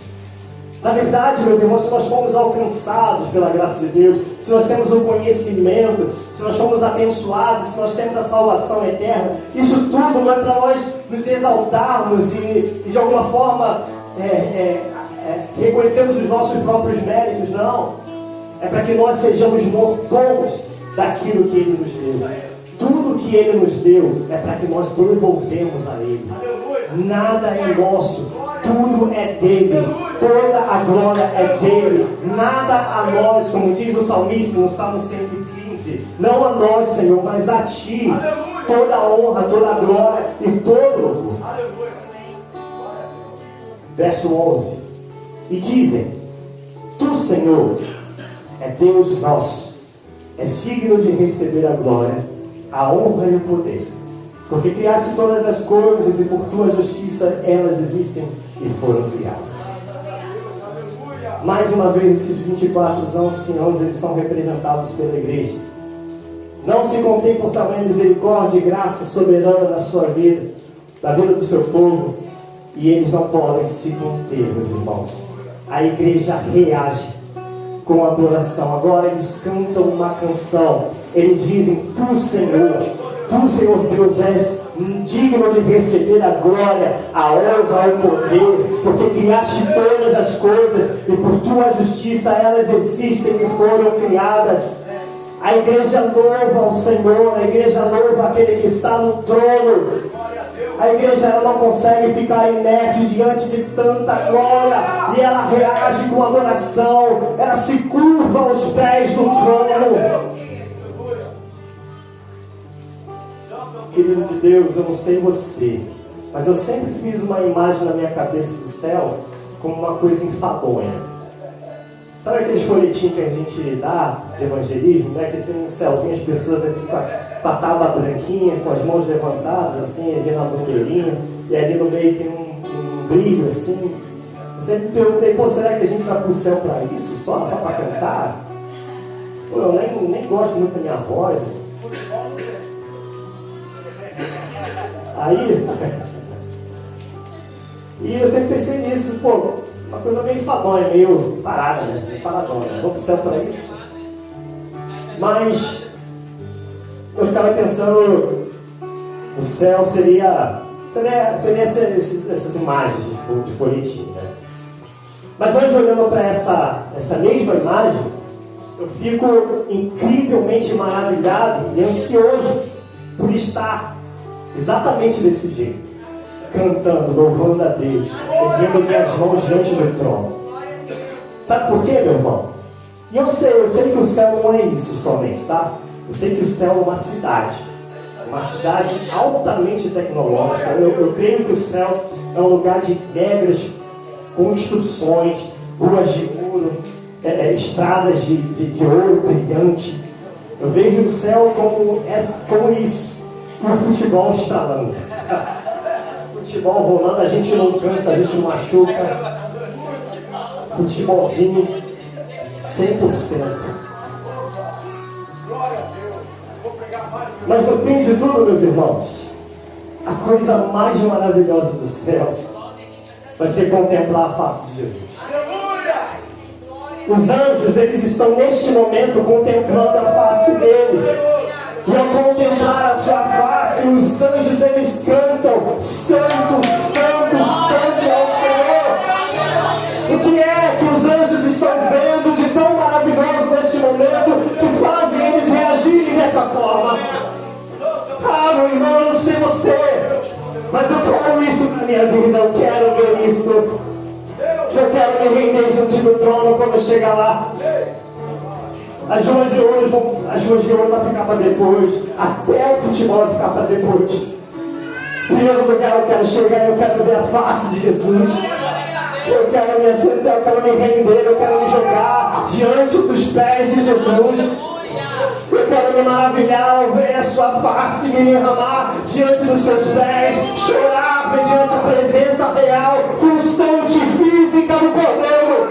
S1: Na verdade, meus irmãos, se nós fomos alcançados pela graça de Deus, se nós temos o conhecimento, se nós fomos abençoados, se nós temos a salvação eterna, isso tudo não é para nós nos exaltarmos e de alguma forma reconhecermos os nossos próprios méritos, não. É para que nós sejamos mordomos daquilo que Ele nos deu. Tudo que Ele nos deu é para que nós devolvemos a Ele. Nada é nosso, tudo é dele, toda a glória é dele, nada a nós, como diz o salmista no Salmo 115, não a nós, Senhor, mas a Ti, toda a honra, toda a glória e todo o louvor. Verso 11, e dizem, Tu, Senhor, é Deus nosso, és digno de receber a glória, a honra e o poder, porque criaste todas as coisas e por Tua justiça elas existem e foram criadas. Mais uma vez, esses 24 anciãos, eles são representados pela igreja. Não se contém por tamanha misericórdia e graça soberana na sua vida, na vida do seu povo, e eles não podem se conter, meus irmãos. A igreja reage com adoração. Agora eles cantam uma canção. Eles dizem, Tu, Senhor Deus, és digno de receber a glória, a honra, o poder, porque criaste todas as coisas e por Tua justiça elas existem e foram criadas. A igreja louva ao Senhor, a igreja louva aquele que está no trono. A igreja, ela não consegue ficar inerte diante de tanta glória, e ela reage com adoração, ela se curva aos pés do trono. Querido de Deus, eu não sei você, mas eu sempre fiz uma imagem na minha cabeça do céu como uma coisa enfadonha. Sabe aqueles folhetinhos que a gente dá de evangelismo, né? Que tem um céuzinho, as pessoas assim, com a tábua branquinha, com as mãos levantadas, assim, ali na bandeirinha, e ali no meio tem um brilho, assim. Eu sempre me perguntei, será que a gente vai pro céu para isso? Só para cantar? Eu nem gosto muito da minha voz. Aí, e eu sempre pensei nisso, uma coisa meio enfadonha, meio parada, né? Meio paradona. Vou pro céu para isso. Mas eu ficava pensando, o céu seria essas imagens de folhetim, né? Mas hoje, olhando para essa mesma imagem, eu fico incrivelmente maravilhado e ansioso por estar exatamente desse jeito, cantando, louvando a Deus, erguendo minhas mãos diante do trono. Sabe por quê, meu irmão? E eu sei que o céu não é isso somente, tá? Eu sei que o céu é uma cidade altamente tecnológica. Eu creio que o céu é um lugar de regras, construções, ruas de ouro, estradas de ouro brilhante. Eu vejo o céu como isso, o futebol estralando. Futebol rolando, a gente não cansa, a gente não machuca. Futebolzinho 100%. Mas no fim de tudo, meus irmãos, a coisa mais maravilhosa do céu vai ser contemplar a face de Jesus. Os anjos, eles estão neste momento contemplando a face dele. E ao contemplar a sua face, os anjos eles cantam: Santo, Santo, Santo é o Senhor. O que é que os anjos estão vendo de tão maravilhoso neste momento que fazem eles reagirem dessa forma? Ah, meu irmão, eu não sei você, mas eu quero isso na minha vida, eu quero ver isso. Eu quero me render diante do trono quando eu chegar lá. As ruas de ouro vão ficar para depois. Até o futebol vai ficar para depois. Em primeiro lugar, eu quero chegar, eu quero ver a face de Jesus. Eu quero me assentar, eu quero me render, eu quero me jogar diante dos pés de Jesus. Eu quero me maravilhar ao ver a sua face, me derramar diante dos seus pés, chorar mediante a presença real, constante, física do Cordeiro.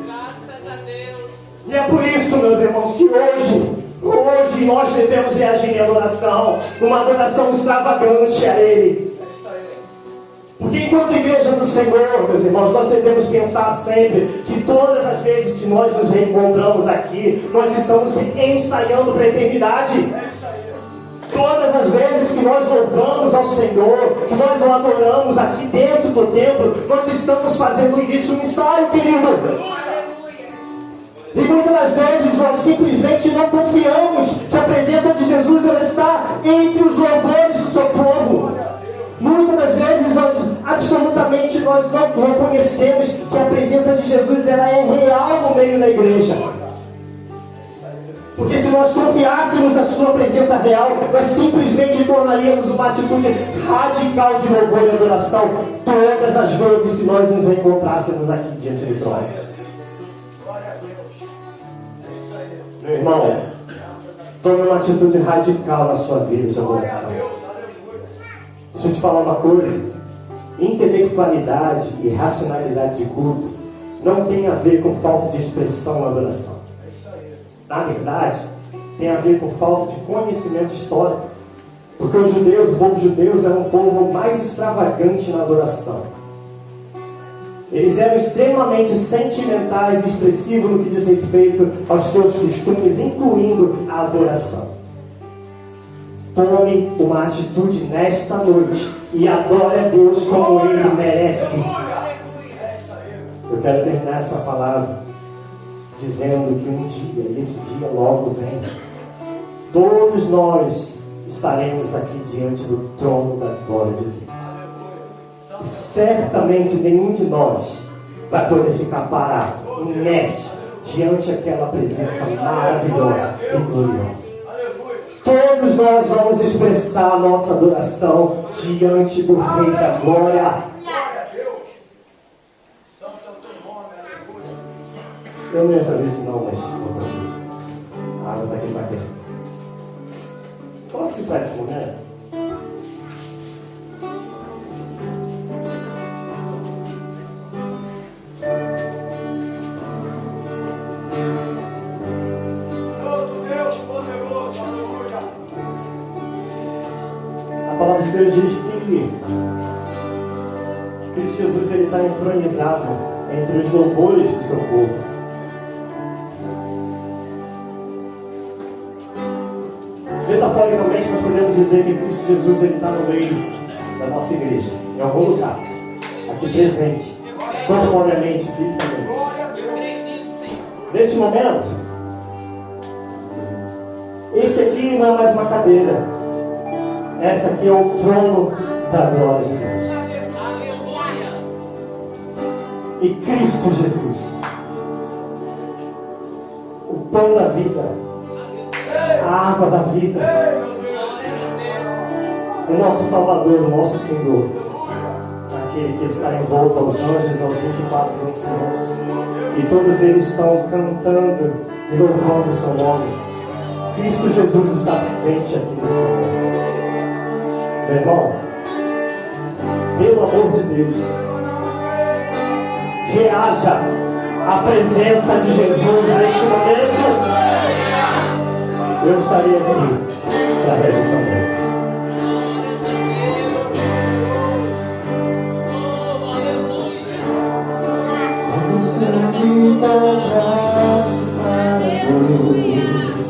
S2: Graças a Deus.
S1: E é por isso, meus irmãos, que hoje nós devemos reagir em adoração, uma adoração extravagante a Ele. Porque enquanto igreja do Senhor, meus irmãos, nós devemos pensar sempre que todas as vezes que nós nos reencontramos aqui, nós estamos ensaiando para a eternidade. Todas as vezes que nós louvamos ao Senhor, que nós o adoramos aqui dentro do templo, nós estamos fazendo disso um ensaio, querido. E muitas das vezes nós simplesmente não confiamos que a presença de Jesus ela está entre os louvores do seu povo. Muitas das vezes nós não reconhecemos que a presença de Jesus ela é real no meio da igreja. Porque se nós confiássemos na sua presença real, nós simplesmente tornaríamos uma atitude radical de louvor e adoração todas as vezes que nós nos encontrássemos aqui diante do trono. Meu irmão, tome uma atitude radical na sua vida de adoração. Deixa eu te falar uma coisa. Intelectualidade e racionalidade de culto não tem a ver com falta de expressão na adoração. Na verdade, tem a ver com falta de conhecimento histórico. Porque os judeus, o povo judeu era um povo mais extravagante na adoração. Eles eram extremamente sentimentais e expressivos no que diz respeito aos seus costumes, incluindo a adoração. Tome uma atitude nesta noite e adore a Deus como Ele merece. Eu quero terminar essa palavra dizendo que um dia, e esse dia logo vem, todos nós estaremos aqui diante do trono da glória de Deus. Certamente nenhum de nós vai poder ficar parado, inerte, diante daquela presença maravilhosa e gloriosa. Todos nós vamos expressar a nossa adoração diante do Rei da Glória. Eu não ia fazer isso não, mas vou fazer. A água está aqui para quê? Pode se para esse momento? A palavra de Deus diz que Cristo Jesus ele está entronizado entre os louvores do seu povo. Metaforicamente nós podemos dizer que Cristo Jesus ele está no meio da nossa igreja, em algum lugar, aqui presente, corporeamente, fisicamente. Neste momento, esse aqui não é mais uma cadeira, essa aqui é o trono da glória de Deus. E Cristo Jesus, o pão da vida, a água da vida, o nosso Salvador, o nosso Senhor, aquele que está envolto aos anjos, aos 24 anciãos, e todos eles estão cantando e louvando o seu nome. Cristo Jesus está presente aqui nesse momento. Meu irmão, pelo amor de Deus, reaja à presença de Jesus neste momento. Eu estarei aqui para reagir também. Você me dá um abraço para Deus.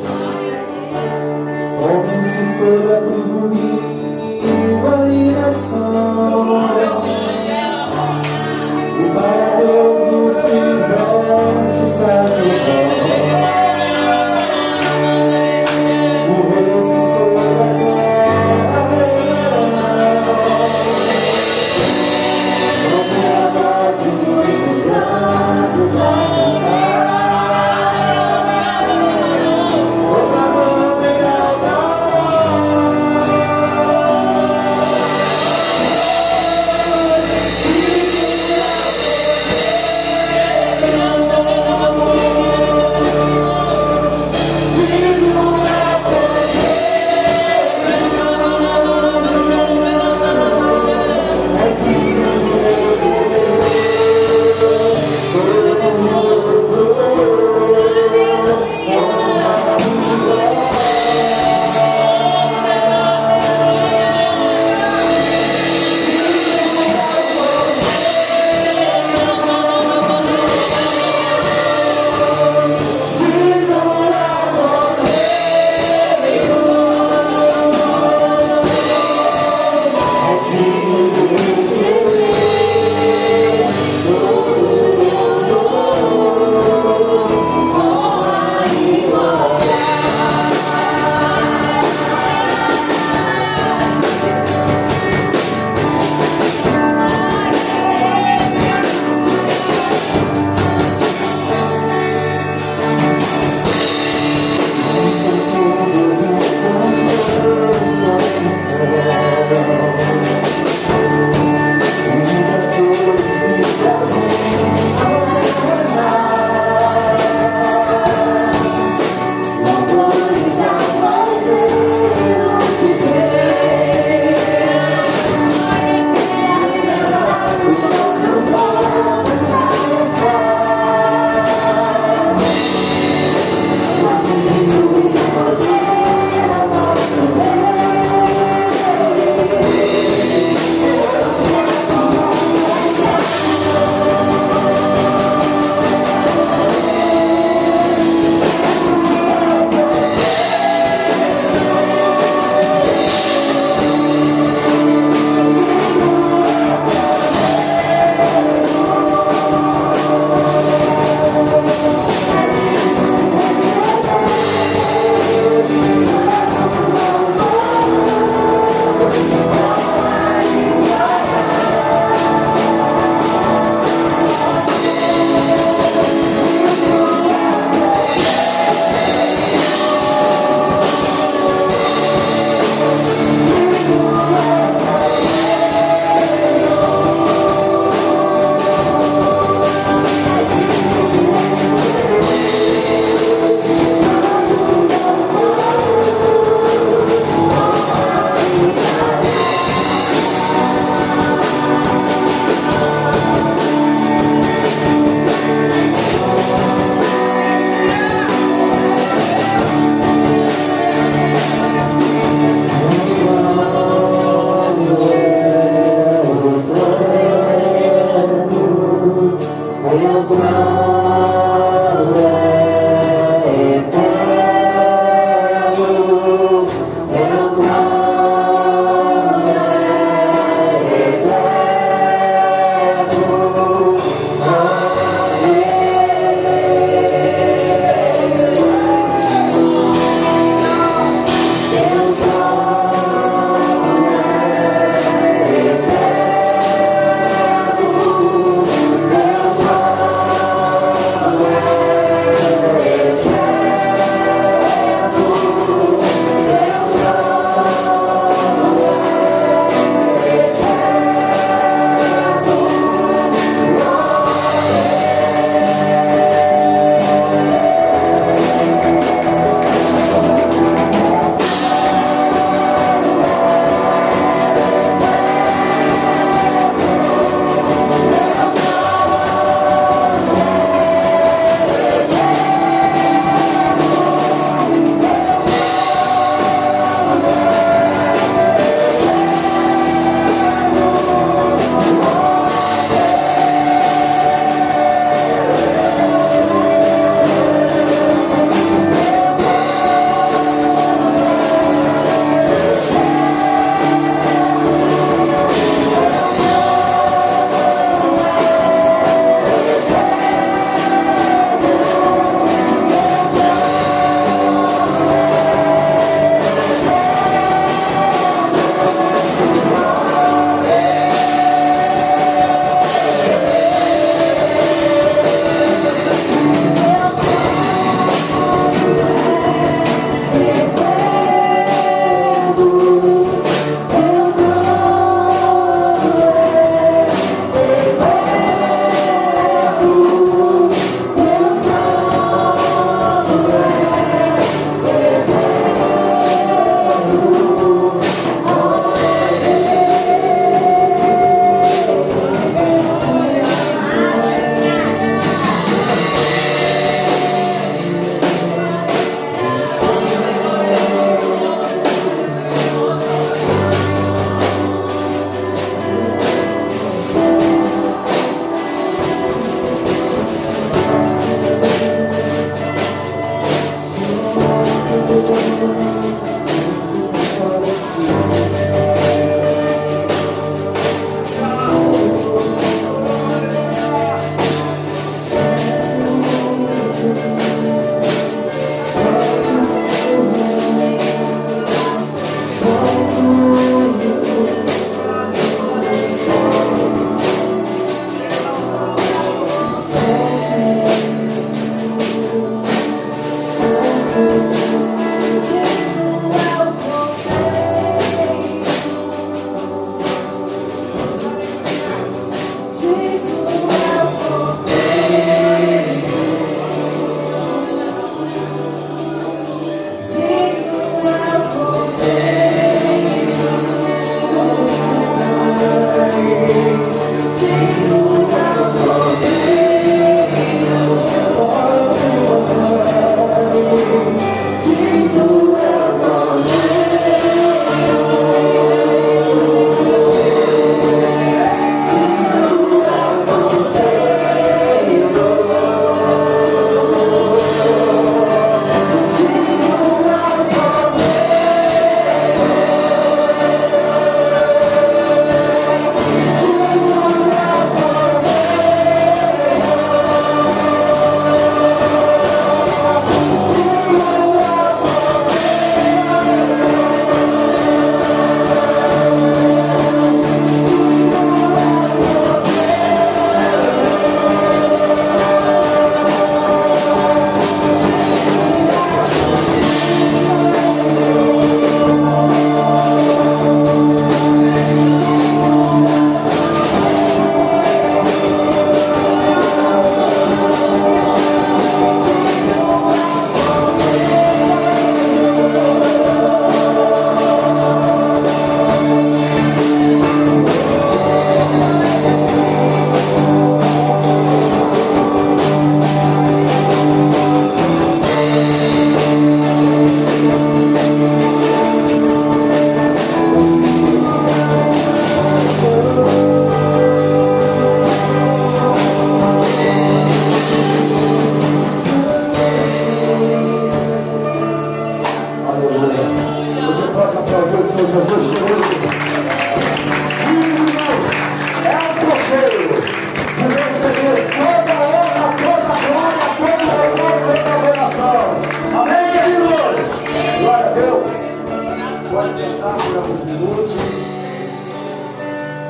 S2: Pode sentar por alguns minutos.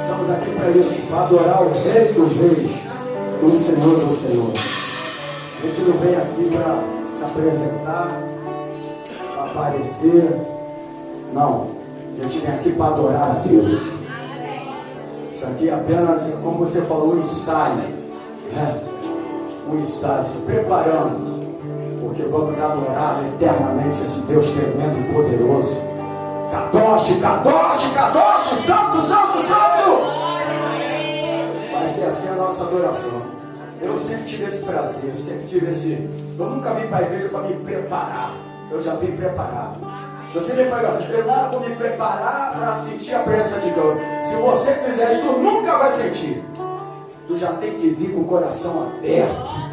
S2: Estamos aqui para isso, para adorar o Rei dos Reis, o Senhor dos Senhores. A gente não vem aqui para se apresentar, para aparecer. Não. A gente vem aqui para adorar a Deus. Isso aqui é apenas, como você falou, um ensaio. Né? Um ensaio, se preparando. Porque vamos adorar eternamente esse Deus tremendo e poderoso. Kadosh, Kadosh, Kadosh, Santo, Santo, Santo. Vai ser assim a nossa adoração. Eu sempre tive esse prazer, sempre tive esse... Eu nunca vim para a igreja para me preparar. Eu já vim preparado. Se você me preparar, eu lá vou me preparar para sentir a presença de Deus. Se você fizer isso, tu nunca vai sentir. Tu já tem que vir com o coração aberto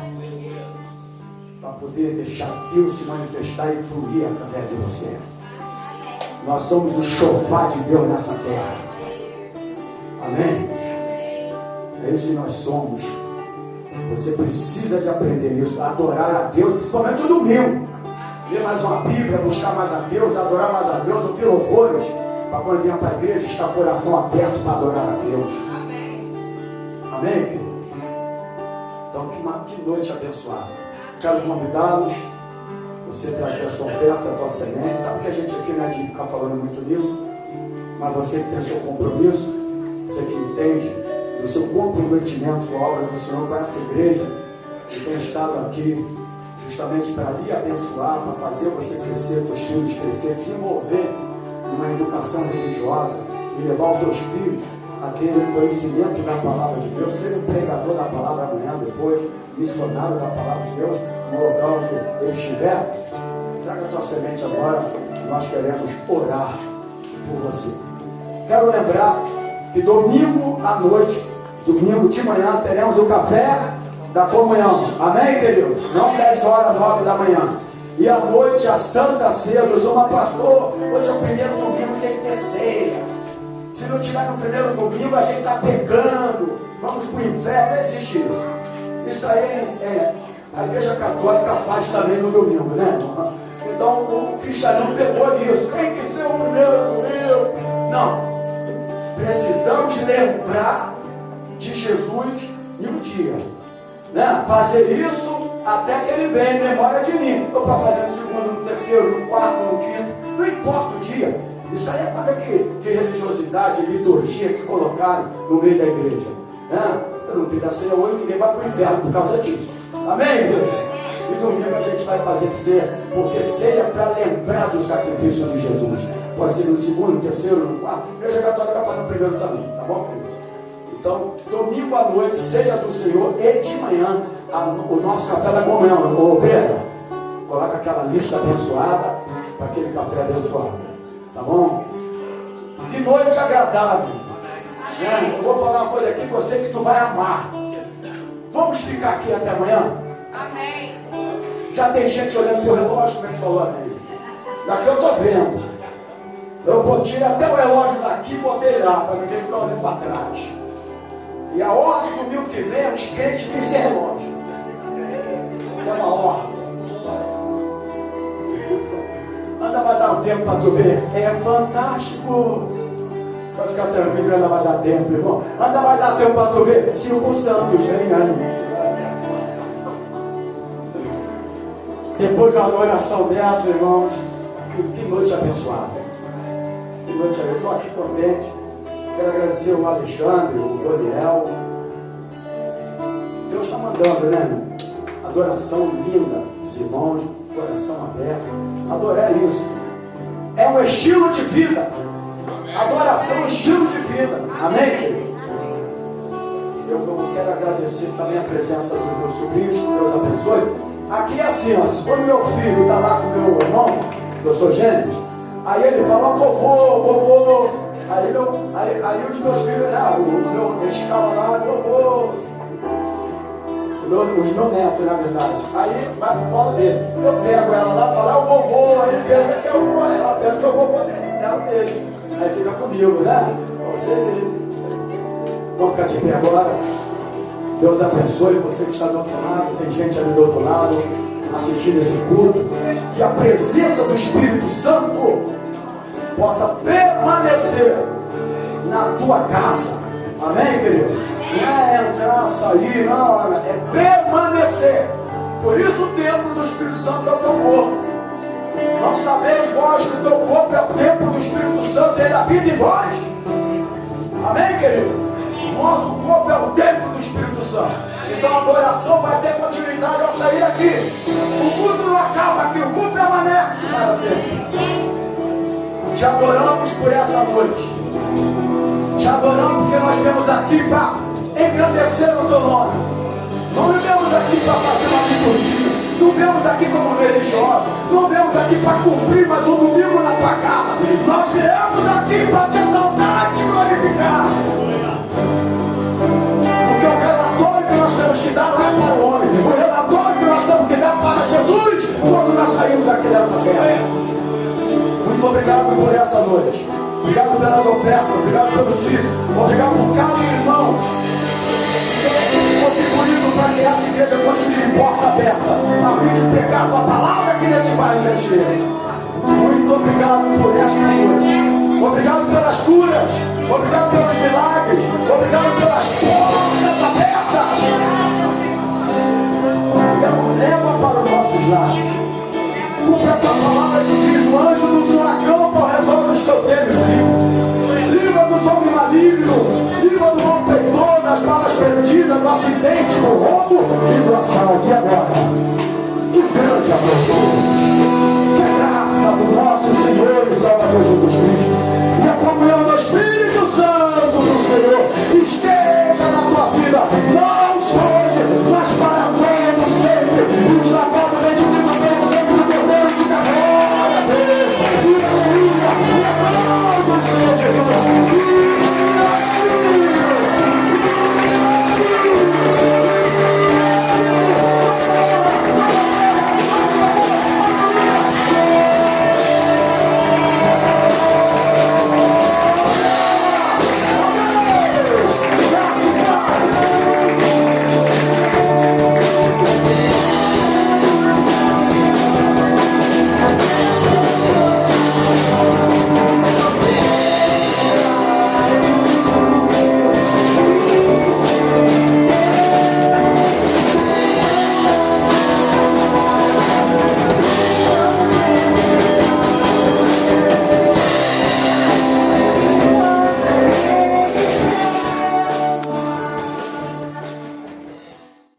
S2: para poder deixar Deus se manifestar e fluir através de você. Nós somos o shofar de Deus nessa terra. Amém? É isso que nós somos. Você precisa de aprender isso, adorar a Deus, principalmente no domingo. Ler mais uma Bíblia, buscar mais a Deus, adorar mais a Deus, ouvir louvores, para quando vier para a igreja, estar com o coração aberto para adorar a Deus. Amém? Amém, queridos? Então, que noite abençoada. Quero convidá-los, você trazer a sua oferta, a tua semente. Sabe que a gente aqui não é de ficar falando muito nisso, mas você que tem o seu compromisso, você que entende do seu comprometimento com a obra do Senhor para essa igreja, que tem estado aqui justamente para lhe abençoar, para fazer você crescer, teus filhos crescer, se envolver numa educação religiosa e levar os teus filhos a terem conhecimento da palavra de Deus, ser um pregador da palavra amanhã, depois, missionário da palavra de Deus, no local onde ele estiver. Traga a tua semente agora, nós queremos orar por você. Quero lembrar que domingo à noite, domingo de manhã, teremos o café da comunhão. Amém, queridos? Não 10 horas, 9 da manhã. E à noite, a Santa Ceia. Eu sou uma pastor. Hoje é o primeiro domingo, tem que ter ceia. Se não tiver no primeiro domingo, a gente está pecando. Vamos para o inferno. Não existe isso. Isso aí a Igreja Católica faz também no domingo, né? Então o cristianismo pegou nisso. Tem que ser o primeiro domingo. Não. Precisamos lembrar de Jesus em um dia. Né? Fazer isso até que ele venha em memória de mim. Eu posso fazer no segundo, no terceiro, no quarto, no quinto, não importa o dia. Isso aí é coisa de religiosidade, de liturgia que colocaram no meio da igreja. Né? Eu não fiz a ceia hoje, ninguém vai para o inferno por causa disso. Amém, Deus? E domingo a gente vai fazer ceia, porque ceia é para lembrar do sacrifício de Jesus. Pode ser no segundo, no terceiro, no quarto. A Igreja Católica faz no primeiro também, tá bom, querido? Então, domingo à noite, ceia do Senhor, e de manhã, o nosso café da comunhão. Ô Pedro, coloca aquela lista abençoada para aquele café abençoado. Tá bom? Que noite agradável. Né? Eu vou falar uma coisa aqui, você que tu vai amar. Vamos ficar aqui até amanhã? Amém. Já tem gente olhando pro relógio, como é que falou, amém? Daqui eu tô vendo. Eu tirei até o relógio daqui e botei lá, para ninguém ficar olhando para trás. E a ordem do domingo que vem, os crentes ficam sem relógio. Isso é uma ordem. Anda, vai dar um tempo para tu ver. É fantástico. Pode ficar tranquilo, anda, vai dar tempo, irmão. Anda, vai dar tempo para tu ver. Silvio Santos, vem aí. Depois de uma adoração dessa, irmãos, que noite abençoada. Que noite abençoada. Eu estou aqui contente. Quero agradecer o Alexandre, o Daniel. Deus está mandando, né? Adoração linda dos irmãos, coração aberto. Adorar isso. É um estilo de vida. Adoração é um estilo de vida. Amém, querido? Eu quero agradecer também a presença dos meus sobrinhos, que Deus abençoe. Aqui é assim, ó, quando meu filho está lá com meu irmão, eu sou Gênesis, aí ele fala, vovô. Aí os meus filhos, eles ficavam lá, vovô. Os meus netos, na verdade. Aí vai pro colo dele. Eu pego ela lá e falo, o vovô. Aí ele pensa que é o vô, ela pensa que é o vovô dela mesmo. Aí fica comigo, né? Você mesmo. Vamos ficar de pé agora. Deus abençoe você que está do outro lado. Tem gente ali do outro lado assistindo esse culto. Que a presença do Espírito Santo possa permanecer na tua casa. Amém, querido? Não é entrar, sair, não, é permanecer. Por isso o templo do Espírito Santo é o teu corpo. Não sabeis vós que o teu corpo é o templo do Espírito Santo, ele habita em vós. Amém, querido? O nosso corpo é o templo do Espírito Santo. Então a adoração vai ter continuidade ao sair daqui. O culto não acaba aqui, o culto permanece para sempre. Te adoramos por essa noite. Te adoramos porque nós viemos aqui para engrandecer o teu nome. Não viemos aqui para fazer uma liturgia. Não viemos aqui como religiosos. Não viemos aqui para cumprir mais um domingo na tua casa. Nós viemos aqui para te exaltar e te glorificar. Porque o relatório que nós temos que dar não é para o homem. O relatório que nós temos que dar para Jesus quando nós saímos aqui dessa terra. Muito obrigado por essa noite. Obrigado pelas ofertas. Obrigado pelos dízimos. Obrigado por cada irmão contribuindo para que essa igreja continue de porta aberta, a fim de pregar a tua palavra aqui nesse bairro mexer. Muito obrigado por esta noite. Obrigado pelas curas. Obrigado pelos milagres. Obrigado pelas portas abertas. Leva para os nossos lares. Cumpre a tua palavra que diz: o anjo do Senhor acampa ao redor dos teus livra dos homens malignos, livra do malfeitor, das balas perdidas, do acidente, do roubo e do assalto. E agora? Que grande amor!